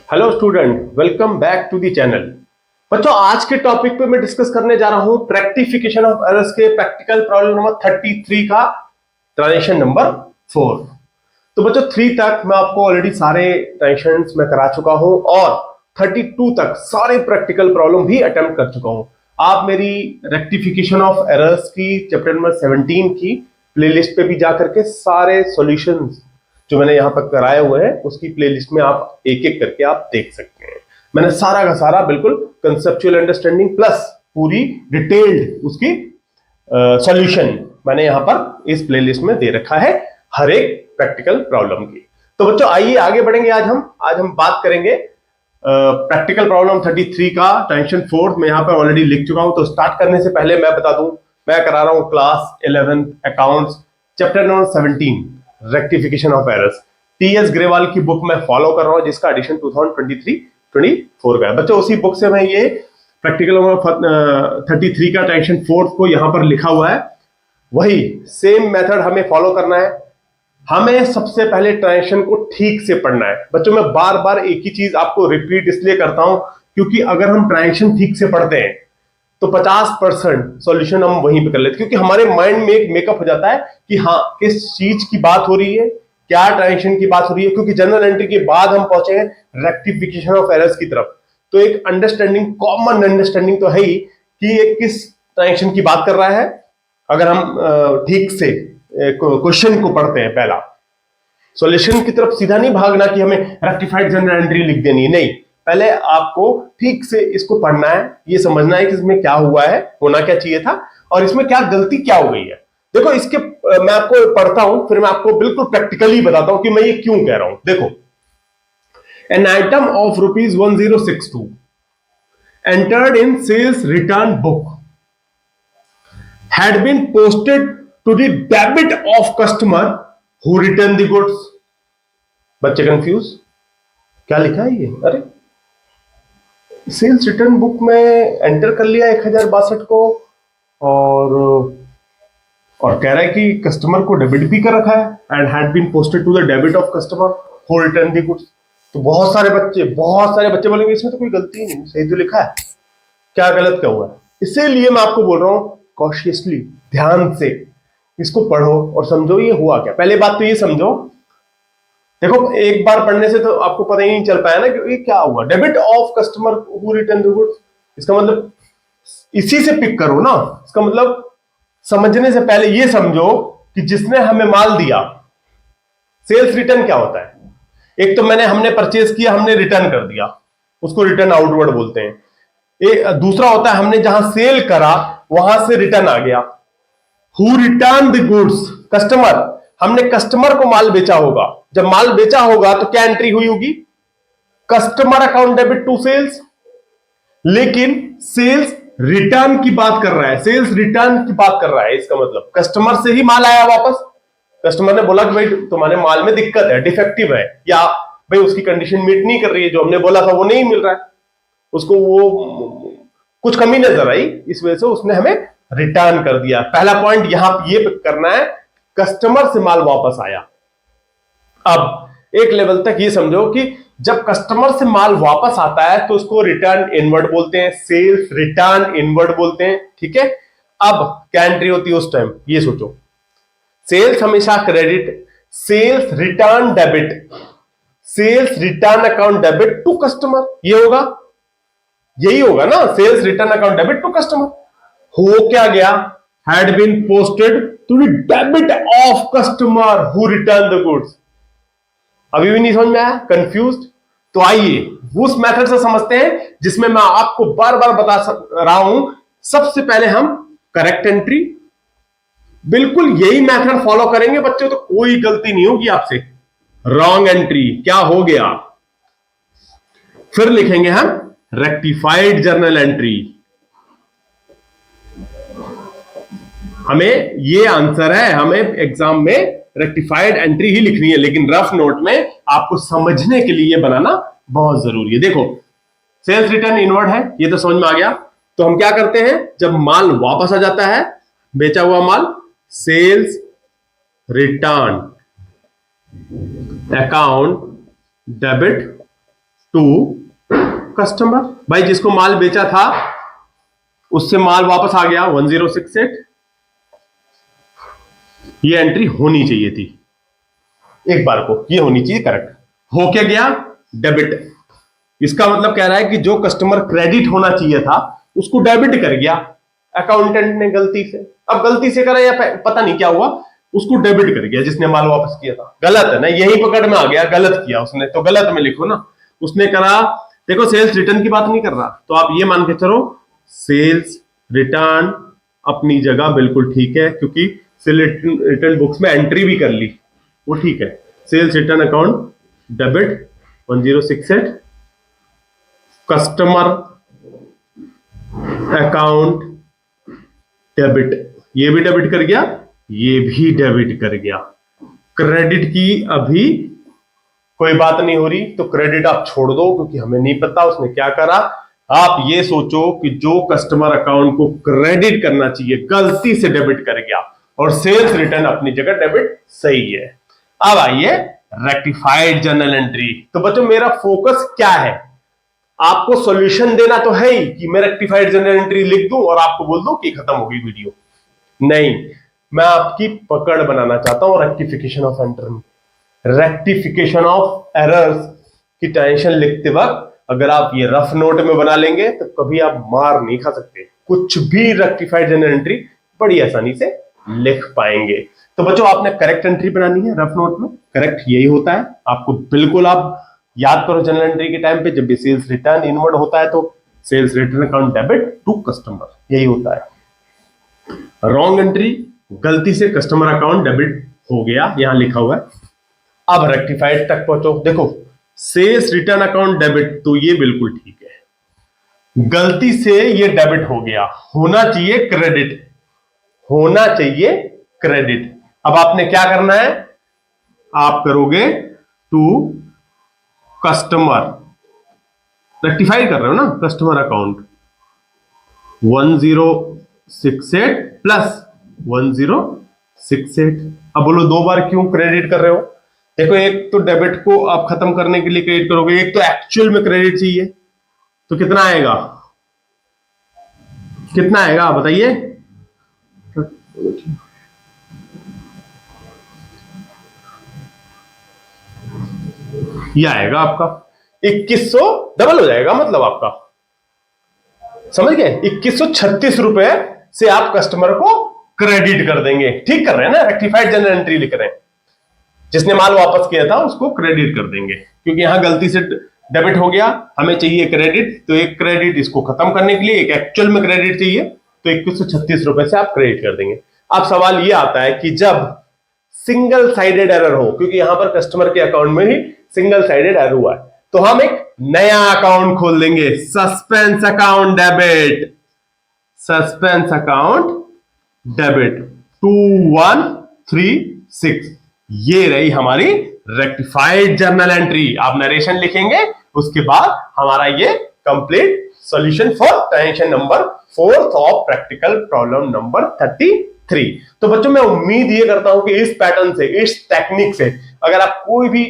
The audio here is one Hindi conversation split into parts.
Hello student, welcome back to the channel. बच्चों, आज के टॉपिक पे मैं डिस्कस करने जा रहा हूं प्रैक्टिफिकेशन ऑफ एरर्स के प्रैक्टिकल प्रॉब्लम नंबर 33 का ट्रांजेक्शन नंबर 4। तो बच्चों 3 तक मैं आपको ऑलरेडी सारे ट्रांजेक्शंस में करा चुका हूं और 32 तक सारे प्रैक्टिकल प्रॉब्लम भी अटेम्प्ट कर चुका हूं। आप मेरी रेक्टिफिकेशन ऑफ एरर्स की चैप्टर नंबर 17 की प्लेलिस्ट पे भी जाकर के सारे सॉल्यूशंस जो मैंने यहाँ पर कराए हुए हैं उसकी प्लेलिस्ट में आप एक एक करके आप देख सकते हैं। मैंने सारा का सारा बिल्कुल कंसेप्चुअल अंडरस्टैंडिंग प्लस पूरी डिटेल्ड उसकी सॉल्यूशन मैंने यहाँ पर इस प्लेलिस्ट में दे रखा है हर एक प्रैक्टिकल प्रॉब्लम की। तो बच्चों आइए आगे बढ़ेंगे। आज हम बात करेंगे प्रैक्टिकल प्रॉब्लम 33 का ट्रांजेक्शन 4 में यहाँ पर ऑलरेडी लिख चुका हूं। तो स्टार्ट करने से पहले मैं बता दूं, मैं करा रहा हूं class 11 accounts chapter number 17 rectification of errors. TS Grewal की बुक में फॉलो कर रहा हूं जिसका एडिशन 2023-24 का है। बच्चों उसी बुक से मैं ये प्रैक्टिकल नंबर 33 का ट्रांजेक्शन 4 को यहां पर लिखा हुआ है। वही सेम मेथड हमें फॉलो करना है। हमें सबसे पहले ट्रांजेक्शन को ठीक से पढ़ना है। बच्चों मैं बार बार एक ही चीज आपको रिपीट इसलिए करता हूं क्योंकि अगर हम ट्रांजेक्शन ठीक से पढ़ते हैं तो 50% सॉल्यूशन हम वहीं पे कर लेते, क्योंकि हमारे माइंड में एक मेकअप हो जाता है कि हाँ किस चीज की बात हो रही है, क्या ट्रांजेक्शन की बात हो रही है। क्योंकि जनरल एंट्री के बाद हम पहुंचे हैं रेक्टिफिकेशन ऑफ एरर्स की तरफ। तो एक अंडरस्टैंडिंग, कॉमन अंडरस्टैंडिंग तो है ही कि ये किस ट्रांजेक्शन की बात कर रहा है। अगर हम ठीक से क्वेश्चन को पढ़ते हैं, पहला सॉल्यूशन की तरफ सीधा नहीं भागना कि हमें रेक्टिफाइड जनरल एंट्री लिख देनी है, नहीं। पहले आपको ठीक से इसको पढ़ना है, ये समझना है कि इसमें क्या हुआ है, होना क्या चाहिए था और इसमें क्या गलती क्या हो गई है। देखो इसके मैं आपको पढ़ता हूं फिर मैं आपको बिल्कुल प्रैक्टिकली बताता हूं कि मैं ये क्यों कह रहा हूं। देखो, an item of ₹1062 entered in sales return book had been posted to the debit of customer who returned the goods। बच्चे कंफ्यूज, क्या लिखा है ये? अरे सेल्स रिटर्न बुक में एंटर कर लिया 1062 को और कह रहा है कि कस्टमर को डेबिट भी कर रखा है and had been posted to the debit of customer who return the goods. तो बहुत सारे बच्चे बोलेंगे इसमें तो कोई गलती नहीं, सही तो लिखा है, क्या गलत क्या हुआ है। इसीलिए मैं आपको बोल रहा हूं कॉशियसली, ध्यान से इसको पढ़ो और समझो ये हुआ क्या। पहले बात तो ये समझो, देखो एक बार पढ़ने से तो आपको पता ही नहीं चल पाया ना कि ये क्या हुआ। Debit of customer who return the goods, इसका मतलब इसी से पिक करो ना। इसका मतलब समझने से पहले ये समझो कि जिसने हमें माल दिया, सेल्स रिटर्न क्या होता है। एक तो हमने परचेज किया, हमने रिटर्न कर दिया, उसको रिटर्न आउटवर्ड बोलते हैं। दूसरा होता है हमने जहां सेल करा वहां से रिटर्न आ गया। Who return the goods, customer, हमने कस्टमर को माल बेचा होगा। जब माल बेचा होगा तो क्या एंट्री हुई होगी? Customer account debit to sales. लेकिन सेल्स रिटर्न की बात कर रहा है, सेल्स रिटर्न की बात कर रहा है। इसका मतलब कस्टमर से ही माल आया वापस। कस्टमर ने बोला कि भाई तुम्हारे माल में दिक्कत है, डिफेक्टिव है, या भाई उसकी कंडीशन मीट नहीं कर रही है, जो हमने बोला था वो नहीं मिल रहा है, उसको वो कुछ कमी नजर आई, इस वजह से उसने हमें रिटर्न कर दिया। पहला पॉइंट यहां ये करना है, कस्टमर से माल वापस आया। अब एक लेवल तक ये समझो कि जब कस्टमर से माल वापस आता है तो उसको रिटर्न इनवर्ड बोलते हैं, सेल्स रिटर्न इनवर्ड बोलते हैं, ठीक है। अब क्या एंट्री होती है उस टाइम, ये सोचो। सेल्स हमेशा credit, sales return debit, sales return account debit to customer, ये होगा, यही होगा ना, sales return account debit to customer. हो क्या गया? Had been posted to the debit of customer who return the goods. अभी भी नहीं समझ में आया? कंफ्यूज्ड? तो आइए उस मेथड से समझते हैं जिसमें मैं आपको बार बार बता रहा हूं। सबसे पहले हम करेक्ट एंट्री, बिल्कुल यही मेथड फॉलो करेंगे बच्चों, तो कोई गलती नहीं होगी आपसे। रॉन्ग एंट्री, क्या हो गया? फिर लिखेंगे हम रेक्टिफाइड जर्नल एंट्री। हमें ये आंसर है, हमें एग्जाम में रेक्टिफाइड एंट्री ही लिखनी है, लेकिन रफ नोट में आपको समझने के लिए बनाना बहुत जरूरी है। देखो सेल्स रिटर्न इनवर्ड है, ये तो समझ में आ गया। तो हम क्या करते हैं, जब माल वापस आ जाता है, बेचा हुआ माल, sales return account debit to customer. भाई जिसको माल बेचा था उससे माल वापस आ गया 1068, ये एंट्री होनी चाहिए थी एक बार को, ये होनी चाहिए करेक्ट। हो क्या गया? डेबिट। इसका मतलब कह रहा है कि जो कस्टमर क्रेडिट होना चाहिए था उसको डेबिट कर गया अकाउंटेंट ने गलती से। अब गलती से करा या पता नहीं क्या हुआ, उसको डेबिट कर गया जिसने माल वापस किया था। गलत है ना, यही पकड़ में आ गया, गलत किया उसने, तो गलत में लिखो ना। उसने करा, देखो सेल्स रिटर्न की बात नहीं कर रहा, तो आप ये मान के चलो सेल्स रिटर्न अपनी जगह बिल्कुल ठीक है, क्योंकि सेल्स रिटर्न बुक्स में एंट्री भी कर ली, वो ठीक है। Sales return account debit 1068, customer account debit, ये भी डेबिट कर गया, ये भी डेबिट कर गया। क्रेडिट की अभी कोई बात नहीं हो रही, तो क्रेडिट आप छोड़ दो क्योंकि हमें नहीं पता उसने क्या करा। आप ये सोचो कि जो कस्टमर अकाउंट को क्रेडिट करना चाहिए गलती से डेबिट कर गया, और सेल्स रिटर्न अपनी जगह डेबिट सही है। अब आइए रेक्टिफाइड जर्नल एंट्री। तो बच्चों मेरा फोकस क्या है? आपको सॉल्यूशन देना तो है ही कि मैं रेक्टिफाइड जर्नल एंट्री लिख दूं और आपको बोल दूं कि खत्म हो गई वीडियो। नहीं, मैं आपकी पकड़ बनाना चाहता हूं रेक्टिफिकेशन ऑफ एंटर में। रेक्टिफिकेशन ऑफ एरर्स की टेंशन लिखते वक्त अगर आप ये रफ नोट में बना लेंगे तो कभी आप मार नहीं खा सकते। कुछ भी रेक्टिफाइड जर्नल एंट्री बड़ी आसानी से लिख पाएंगे। तो बच्चों आपने करेक्ट एंट्री बनानी है रफ नोट में, करेक्ट यही होता है। आपको बिल्कुल आप याद करो जर्नल एंट्री के टाइम पे जब भी सेल्स रिटर्न इनवर्ड होता है तो sales return account debit to customer, यही होता है। रॉन्ग एंट्री, गलती से कस्टमर अकाउंट डेबिट हो गया, यहां लिखा हुआ है। अब रेक्टिफाइड तक पहुंचो, देखो सेल्स रिटर्न अकाउंट डेबिट, तो ये बिल्कुल ठीक है। गलती से ये डेबिट हो गया, होना चाहिए क्रेडिट, होना चाहिए क्रेडिट। अब आपने क्या करना है? आप करोगे टू कस्टमर, रेक्टिफाई कर रहे हो ना, कस्टमर अकाउंट 1068 प्लस 1068। अब बोलो दो बार क्यों क्रेडिट कर रहे हो? देखो एक तो डेबिट को आप खत्म करने के लिए क्रेडिट करोगे, एक तो एक्चुअल में क्रेडिट चाहिए, तो कितना आएगा? कितना आएगा बताइए? यह आएगा आपका 2100, डबल हो जाएगा मतलब आपका, समझ गए? 2136 रुपए से आप कस्टमर को क्रेडिट कर देंगे। ठीक कर रहे हैं ना, रेक्टिफाइड जर्नल एंट्री लिख रहे हैं। जिसने माल वापस किया था उसको क्रेडिट कर देंगे, क्योंकि यहां गलती से डेबिट हो गया, हमें चाहिए क्रेडिट, तो एक क्रेडिट इसको खत्म करने के लिए एक एक्चुअल में क्रेडिट चाहिए, तो 2136 रुपए से आप क्रेडिट कर देंगे। अब सवाल यह आता है कि जब सिंगल साइडेड एरर हो, क्योंकि यहां पर कस्टमर के अकाउंट में ही सिंगल साइडेड एरर हुआ है, तो हम एक नया अकाउंट खोल देंगे, suspense account debit, suspense account debit 2136। ये रही हमारी रेक्टिफाइड जर्नल एंट्री। आप नरेशन लिखेंगे, उसके बाद हमारा ये complete solution for tension number 4 of practical problem number 33। तो बच्चों मैं उम्मीद ये करता हूं कि इस पैटर्न से, इस टेक्निक से, अगर आप कोई भी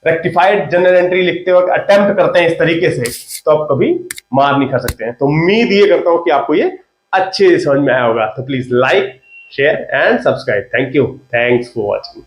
रेक्टिफाइड जर्नल एंट्री लिखते वक्त अटेम्प्ट करते हैं इस तरीके से, तो आप कभी मार नहीं खा सकते हैं। तो उम्मीद ये करता हूं कि आपको ये अच्छे समझ में आया होगा। तो please like, share and subscribe. Thank you, thanks for watching.